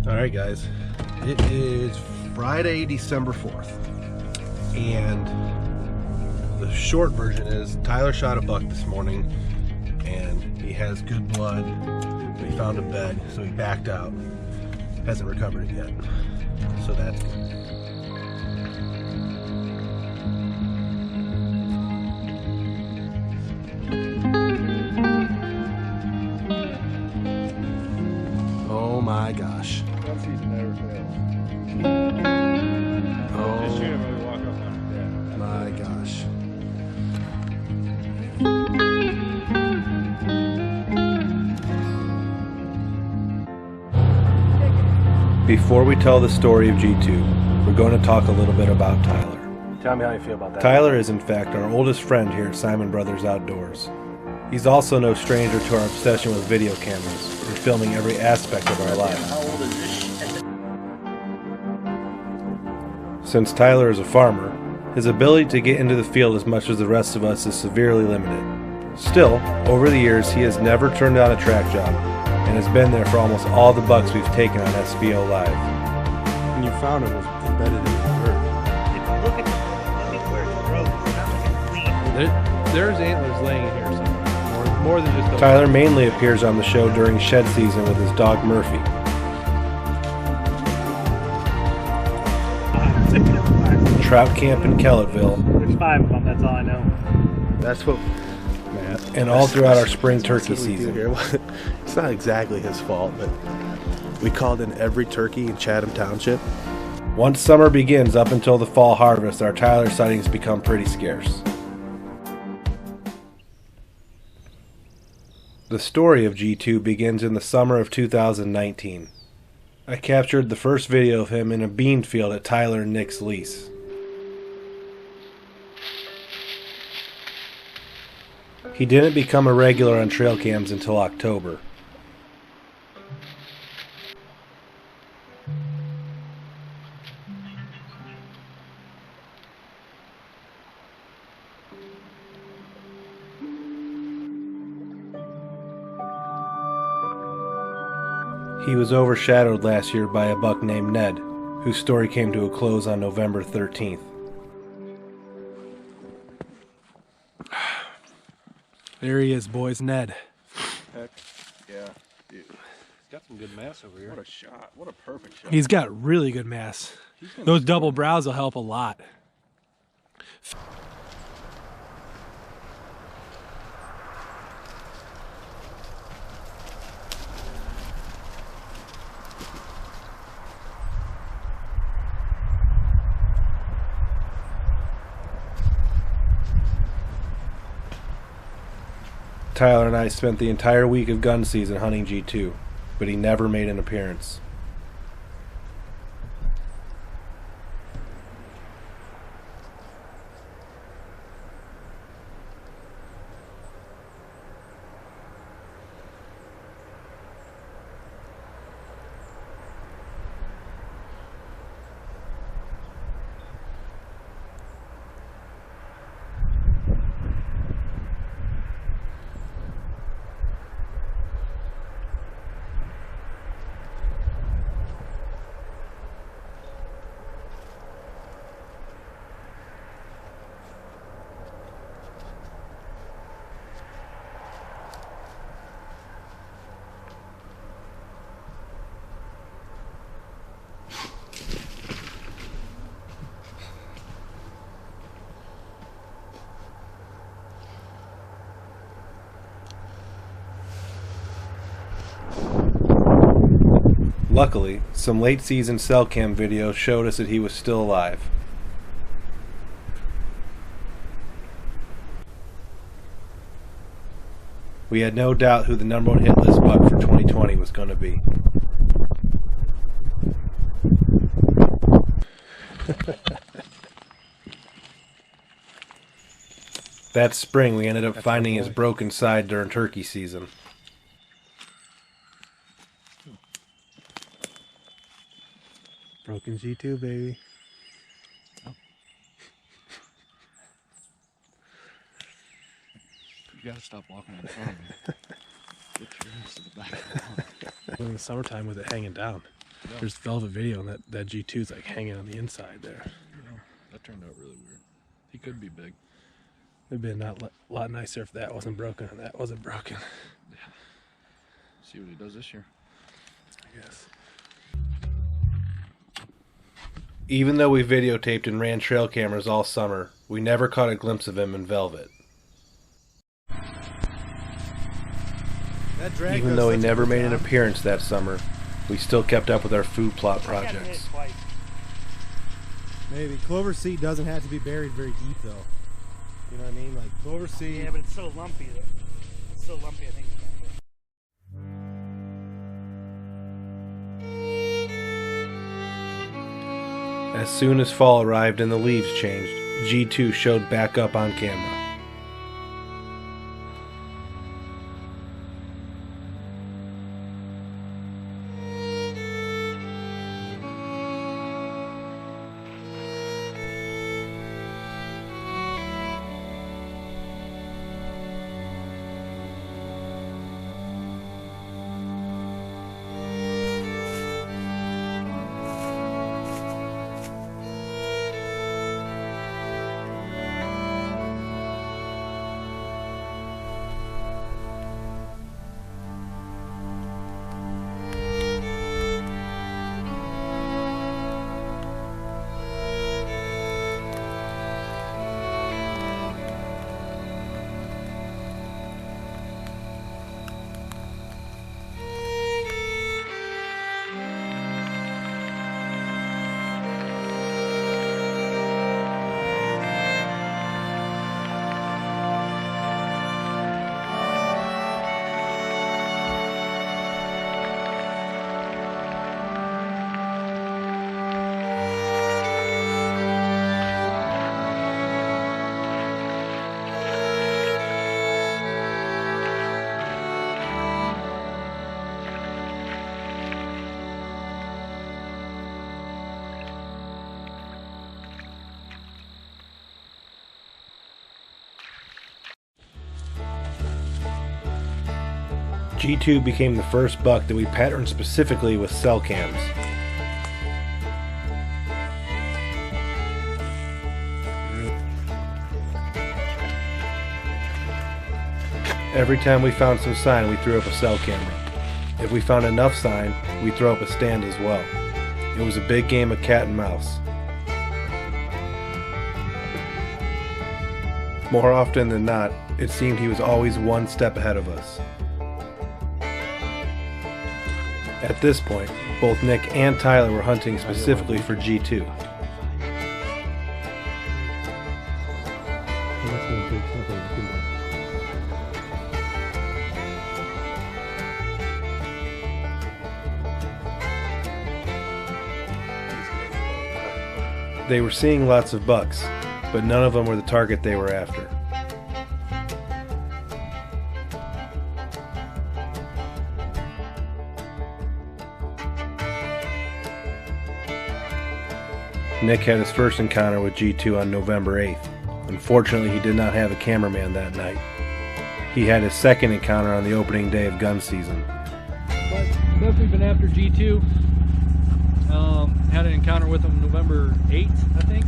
Alright guys, it is Friday, December 4th, and the short version is Tyler shot a buck this morning, and he has good blood. We found a bed, so he backed out. Hasn't recovered it yet, so that's good. Oh my gosh. That season never fails. Oh Just shoot him when we walk up on him. Yeah. my gosh. Before we tell the story of G2, we're going to talk a little bit about Tyler. Tell me how you feel about that. Tyler is in fact our oldest friend here at Siman Brothers Outdoors. He's also no stranger to our obsession with video cameras and filming every aspect of our lives. How old is this shit? Since Tyler is a farmer, his ability to get into the field as much as the rest of us is severely limited. Still, over the years he has never turned down a track job and has been there for almost all the bucks we've taken on SBO Live. When you found him, it was embedded in the dirt. Look at where it's broke. It's not like it's clean. There's antlers laying in here somewhere. More than just a... Tyler mainly appears on the show during shed season with his dog Murphy. Trout camp in Kellettville. There's 5 of them, that's all I know. That's what, Matt. And all throughout our spring turkey That's what we do season. here. It's not exactly his fault, but we called in every turkey in Chatham Township. Once summer begins up until the fall harvest, our Tyler sightings become pretty scarce. The story of G2 begins in the summer of 2019. I captured the first video of him in a bean field at Tyler and Nick's lease. He didn't become a regular on trail cams until October. He was overshadowed last year by a buck named Ned, whose story came to a close on November 13th. There he is, boys. Ned. Heck, yeah, dude. He's got some good mass over here. What a shot. What a perfect shot. He's got really good mass. Those double brows will help a lot. Tyler and I spent the entire week of gun season hunting G2, but he never made an appearance. Luckily, some late season cell cam videos showed us that he was still alive. We had no doubt who the #1 hit list buck for 2020 was going to be. That spring, we ended up finding his broken side during turkey season. Broken G2, baby. You gotta stop walking in front of me. Get your ass to the back of the lawn. In the summertime with it hanging down. There's velvet video, and that G2's like hanging on the inside there. Yeah, that turned out really weird. He could be big. It'd been a lot nicer if that wasn't broken and that wasn't broken. Yeah. See what he does this year. I guess. Even though we videotaped and ran trail cameras all summer, we never caught a glimpse of him in velvet. Even though he never made an appearance that summer, we still kept up with our food plot projects. Maybe. Clover seed doesn't have to be buried very deep, though. You know what I mean? Like clover seed. Yeah, but it's so lumpy that it's so lumpy. I think it's not good. As soon as fall arrived and the leaves changed, G2 showed back up on camera. G2 became the first buck that we patterned specifically with cell cams. Every time we found some sign, we threw up a cell camera. If we found enough sign, we'd throw up a stand as well. It was a big game of cat and mouse. More often than not, it seemed he was always one step ahead of us. At this point, both Nick and Tyler were hunting specifically for G2. They were seeing lots of bucks, but none of them were the target they were after. Nick had his first encounter with G2 on November 8th. Unfortunately, he did not have a cameraman that night. He had his second encounter on the opening day of gun season. But definitely been after G2. Had an encounter with him November 8th, I think.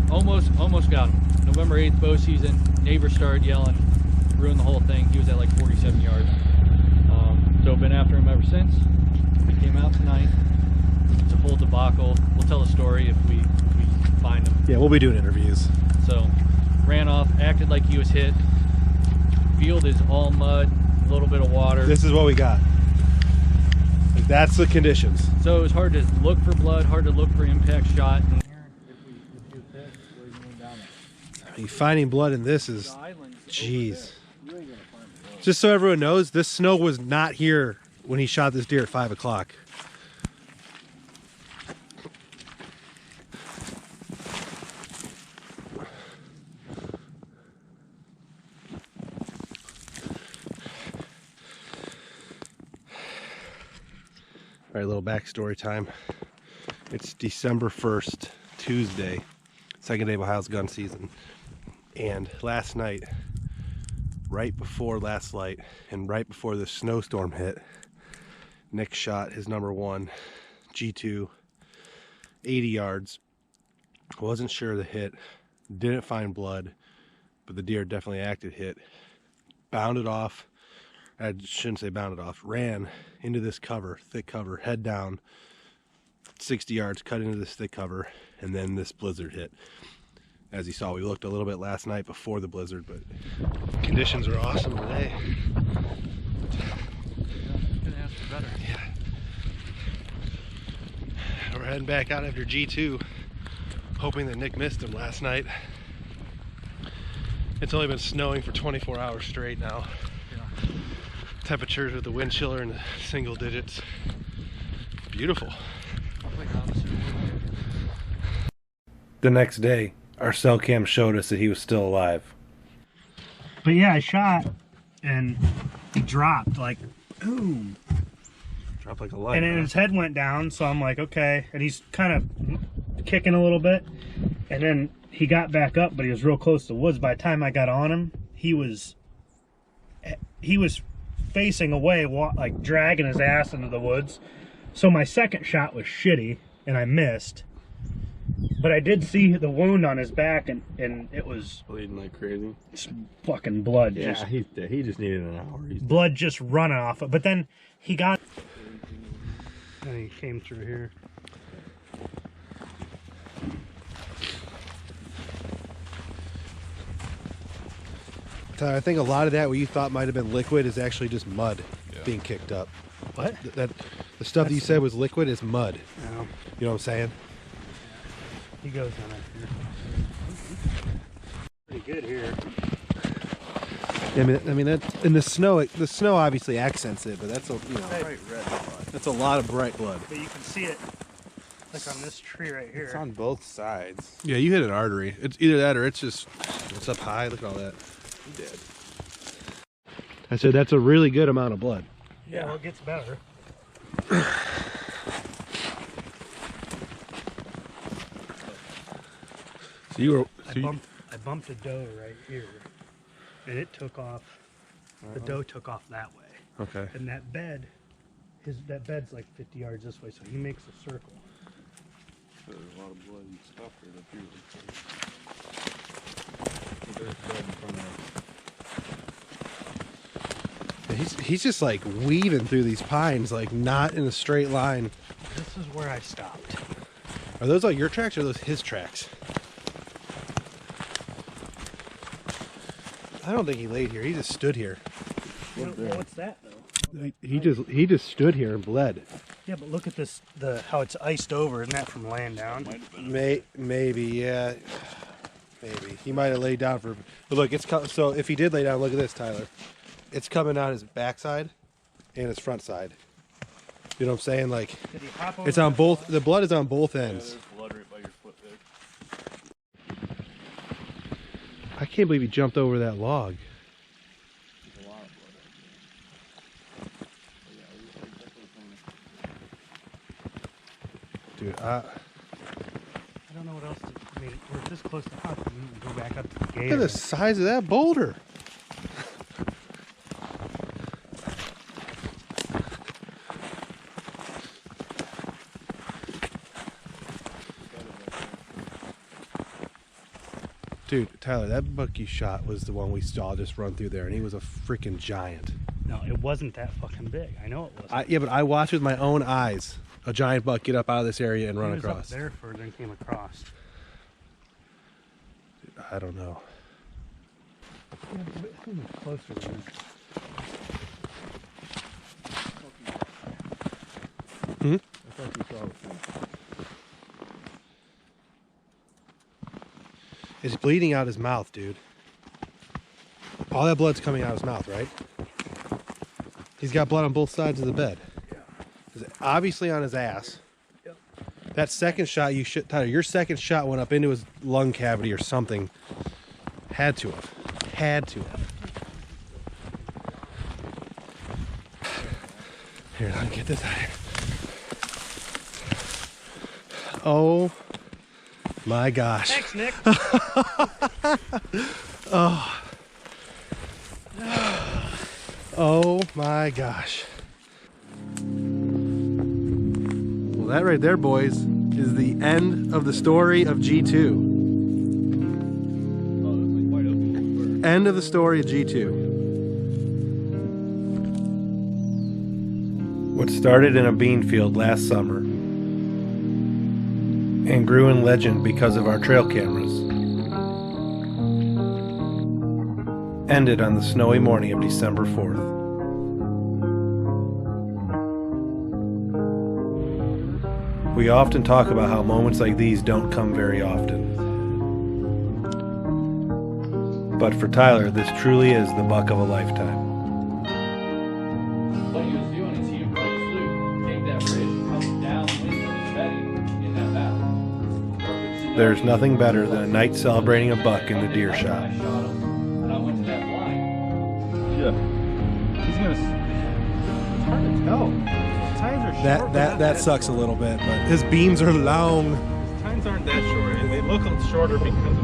Almost got him. November 8th, bow season. Neighbors started yelling, ruined the whole thing. He was at like 47 yards. So been after him ever since. He came out tonight. It's a whole debacle. We'll tell the story if we find him. Yeah, we'll be doing interviews. So ran off, acted like he was hit. Field is all mud, a little bit of water. This is what we got. Like, that's the conditions. So it was hard to look for blood, hard to look for impact shot. I mean, finding blood in this is, jeez. Just so everyone knows, this snow was not here when he shot this deer at 5 o'clock. All right, little backstory time. It's December 1st, Tuesday, second day of Ohio's gun season. And last night, right before last light and right before the snowstorm hit, Nick shot his number one G2, 80 yards. Wasn't sure of the hit, didn't find blood, but the deer definitely acted hit. Bounded off, I shouldn't say bounded off, ran into this cover, thick cover, head down, 60 yards, cut into this thick cover, and then this blizzard hit. As you saw, we looked a little bit last night before the blizzard, but conditions are awesome today. Couldn't ask for better. Yeah. We're heading back out after G2, hoping that Nick missed him last night. It's only been snowing for 24 hours straight now. Yeah. Temperatures with the wind chiller in the single digits. Beautiful. The next day, our cell cam showed us that he was still alive. But yeah, I shot and he dropped like boom. Dropped like a light. And then his head went down, so I'm like, okay. And he's kind of kicking a little bit. And then he got back up, but he was real close to the woods. By the time I got on him, he was facing away, like dragging his ass into the woods. So my second shot was shitty, and I missed. But I did see the wound on his back, and it was Bleeding like crazy. fucking blood. Yeah, just, he's dead. He just needed an hour. He's blood just running off it. But then he got, and he came through here. Tyler, I think a lot of that what you thought might have been liquid is actually just mud being kicked up. What? The stuff that you said was liquid is mud. No. You know what I'm saying? He goes on up here. Pretty good here. Yeah, I mean that in the snow obviously accents it, but that's a bright red blood. that's a lot of bright blood. But you can see it like on this tree right here. It's on both sides. Yeah, you hit an artery. It's either that or it's up high. Look at all that. He did. I said that's a really good amount of blood. Yeah, well, it gets better. So you were I bumped a doe right here, and it took off. The doe took off that way, okay. and that bed, that bed's like 50 yards this way, so he makes a circle. There's a lot of blood and stuff right up here. There's blood in front of us. He's just like weaving through these pines, like not in a straight line. This is where I stopped. Are those all your tracks or are those his tracks? I don't think he laid here. He just stood here. What's that though? He just stood here and bled. Yeah, but look at this, how it's iced over. Isn't that from laying down? Maybe, yeah. Maybe. He might have laid down for... But look, so if he did lay down, look at this, Tyler. It's coming out his backside and his front side. You know what I'm saying? Like, Did he hop over it's on that both... log? The blood is on both ends. There's blood right by your foot there. I can't believe he jumped over that log. There's a lot of blood out there. But yeah, we like definitely Dude, I don't know what else to... I mean, we're this close to the house. We can go back up to the gate. look at the size of that boulder. Dude, Tyler, that buck you shot was the one we saw just run through there, and he was a freaking giant. No, it wasn't that fucking big. I know it wasn't. Yeah, but I watched with my own eyes a giant buck get up out of this area and run He was across. up there further and came across. Dude, I don't know. Yeah, but I think it's closer than that. I thought you saw the thing. It's bleeding out his mouth, dude. All that blood's coming out his mouth, right? He's got blood on both sides of the bed. Yeah. Obviously on his ass. Yep. That second shot you shot, Tyler, your second shot went up into his lung cavity or something. Had to have. Had to have. Here, let me get this out of here. Oh my gosh. Thanks, Nick. Oh. Oh my gosh. That right there, boys, is the end of the story of G2. End of the story of G2. What started in a bean field last summer and grew in legend because of our trail cameras ended on the snowy morning of December 4th. We often talk about how moments like these don't come very often. But for Tyler, this truly is the buck of a lifetime. What he was doing is he approached Luke, take that ridge, and come downwind from his bedding in that valley. There's nothing better than a night celebrating a buck in the deer shot. I shot him, and I went to that blind. Yeah. He's gonna. It's hard to tell. His tines are short. That sucks a little bit, but his beams are long. His tines aren't that short. They look shorter because